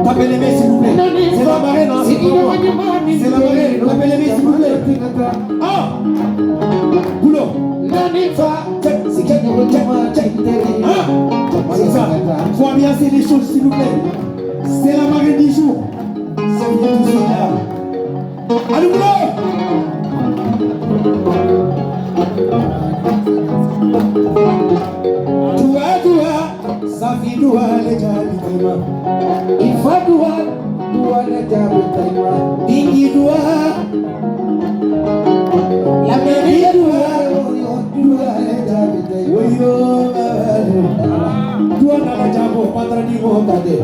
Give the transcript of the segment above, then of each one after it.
Tapez les mains s'il vous plaît. C'est la marraine, hein, c'est pas moi. C'est la marraine. Tapez les mains s'il vous plaît. Ah Boulot. C'est ça. Faut ambiancer les choses s'il vous plaît. C'est la marraine du jour. C'est bien tout ça là. Allez Boulot. Safi dua le jabi taima, ifa dua le jabi taima, dingi dua, la meri dua le jabi taima. Oyo dua na la jabo patra di mo tade,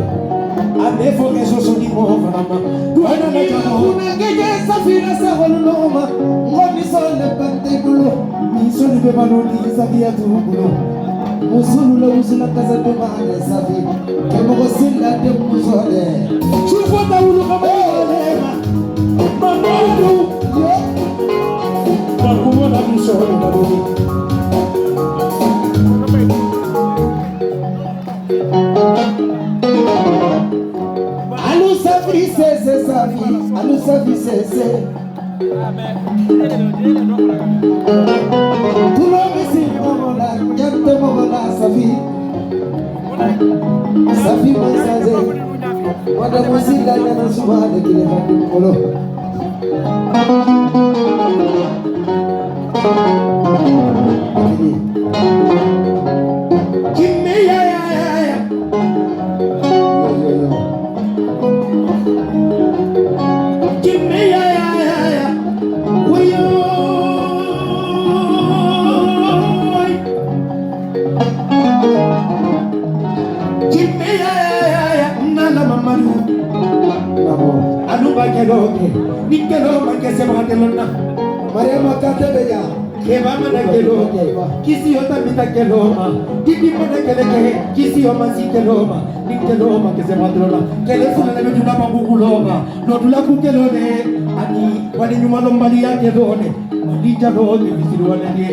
ane foke soso di mo fama. Dua na la jabo, na keje safi na sa holoma, ngoni sole pante bulo, ni sole be baloni safi ya tu bulo. Musulu musula kaza de mahane safi kemo sila de musole chupo ta ulu kama mamadu yo bakumo na musole babuki alu safi sese safi alu safi sese amen tulo misi mola yante mola safi safi masaze wada musila na subhana kile fakolo kimme ya kimme ya Keloke, ni keloma ke se batelona. Mariama katebeja, ke mama na keloke. Kisi yota mita keloma, titi mona keleke, kisi yoma si keloma. Ni keloma ke se batelona. Kele funa na betuna pabukuloma. No tula ku kelone, ani wali nyuma lombali ya kelone. Malija lone bisiru wale ni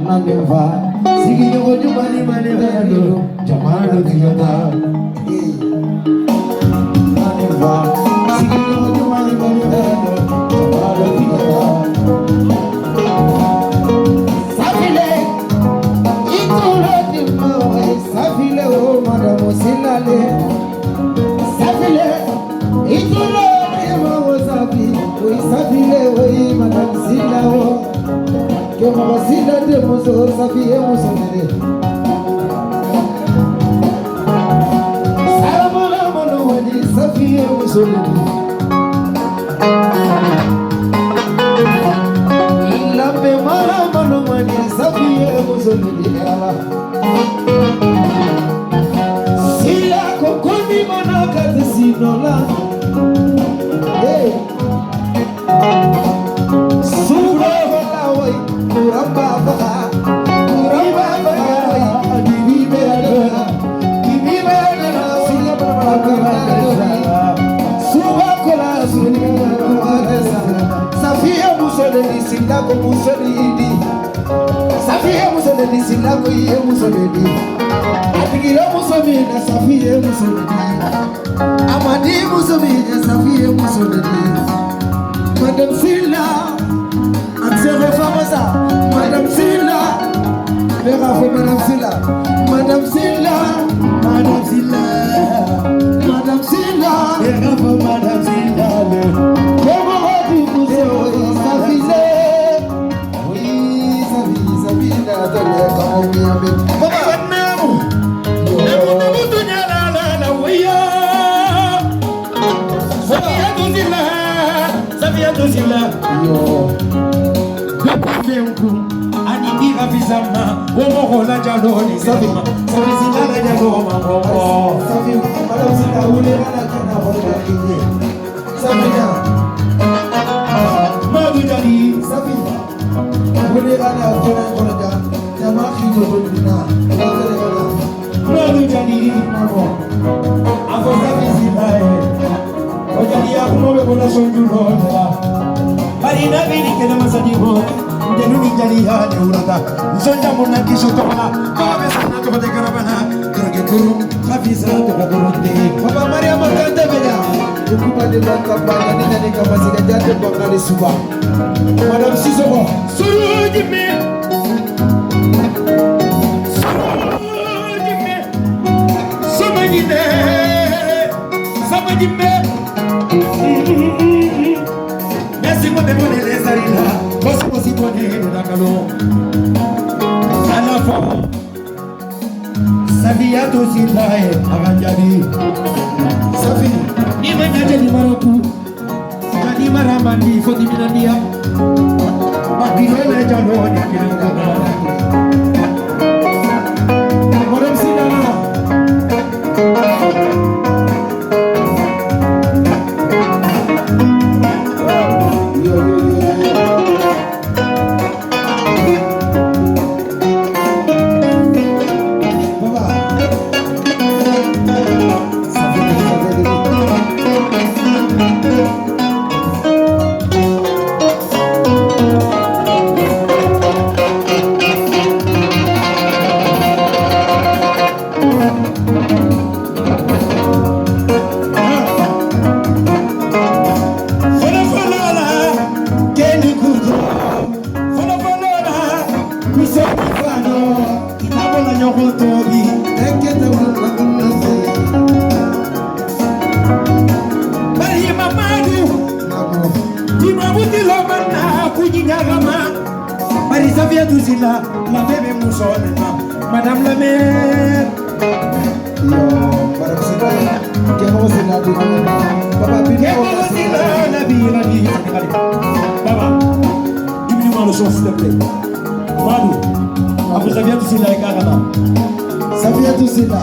nangemva. Sigi nyugo nyuma ni mane velo, jamano kiyota. Nangemva. Sonja muna kisho tola, kabe sana toba de karabana, karage kurum khafisa takadurundi Baba Maria Makante benya ukuba de la campagne ni kamasiga jate bakali suba Madame Sisoko surujime Samajime Merci pour me donner les arina Parce que si vous n'êtes pas calme à la fois Savi a tous il a et Aranjani Savi ni manjaje ni maroku Jadi maramandi foti minania Bakilo le jalo ni kilanga Madame Sidana la bébé Moussonema, Madame la mère. Madame Sidana, Kémosina, Papa Kémosina, la vie, Baba, dis-moi le son s'il te plaît. Madou, après ça vient tout là et Karana. Ça vient tout là.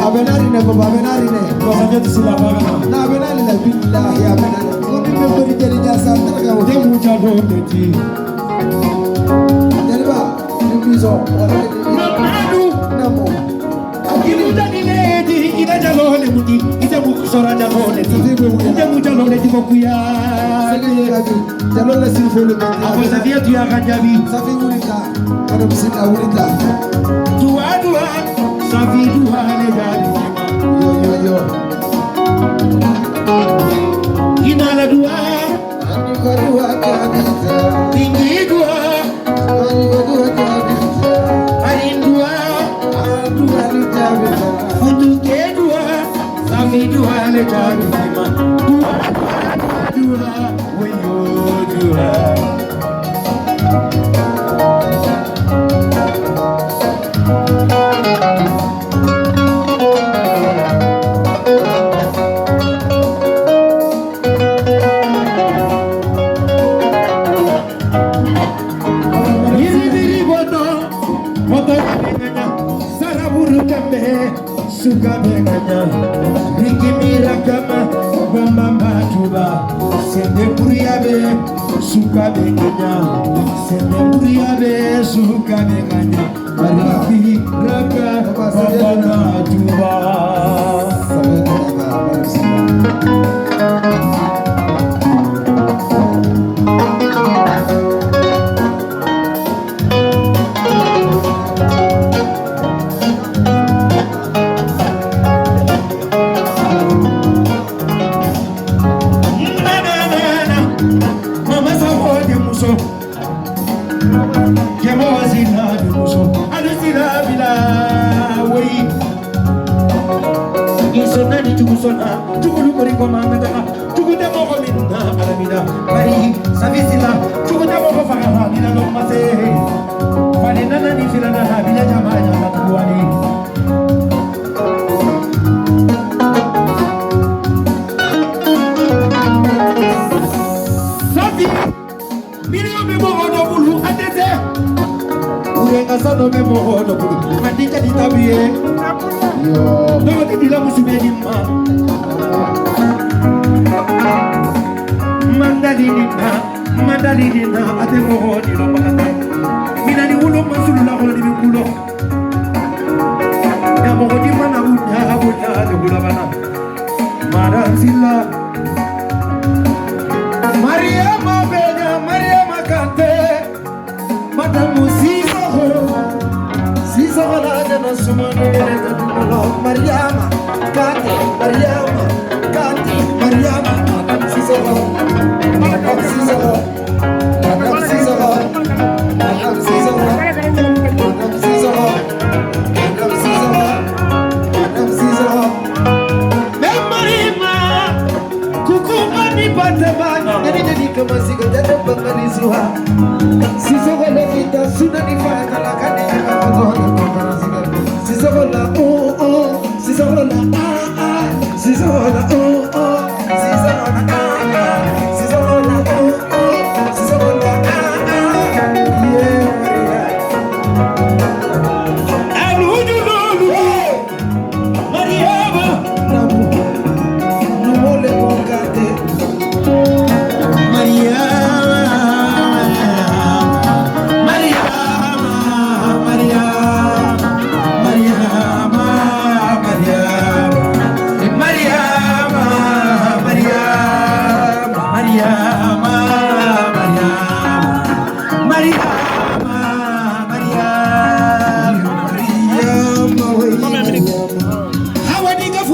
Abenarine, Papa, Abenarine. Non, ça vient tout là, Karana. Non, Abenarine, Billahi, Abenarine. On ne peut pas dire que ça traga. Des mouchadons de ti. Mamadu namo Akilu daniledi ida jalole muti ida bukusora jalole ida mujalole dibokuya jalole sinfolo abo zavia tu ya kanjabi safi urika kada bisika urika dua safi dua le jadi yo inala dua anu dua kadita tinggi dua anu dua Dua le jadu ma dua wayo dua Yiri bodo bodo nganya saraburu kambe suka benganya Riki mirakama bamba matuba sende puriabe suka benganya sende puriabe suka benganya Riki raka bamba matuba Tukulu kori komanga taka tukuda moko minna alamina bari savisila tukuda moko fagala nina no mase fani nana ni filana ha bila jamanya na tuwani safi milio memo hodo bulu atese urenga sano memo hodo bulu mandika ditabiye Dogo ti dila musubeni ma Mandalini na ate moho ni lo makata Mina ni ulo masulu la kola di bikulo Ya moho di mana unya abunya de bula bana Maransila Maria Mabenya Maria Makante Madamu Sisa ho la jana sumane Mariama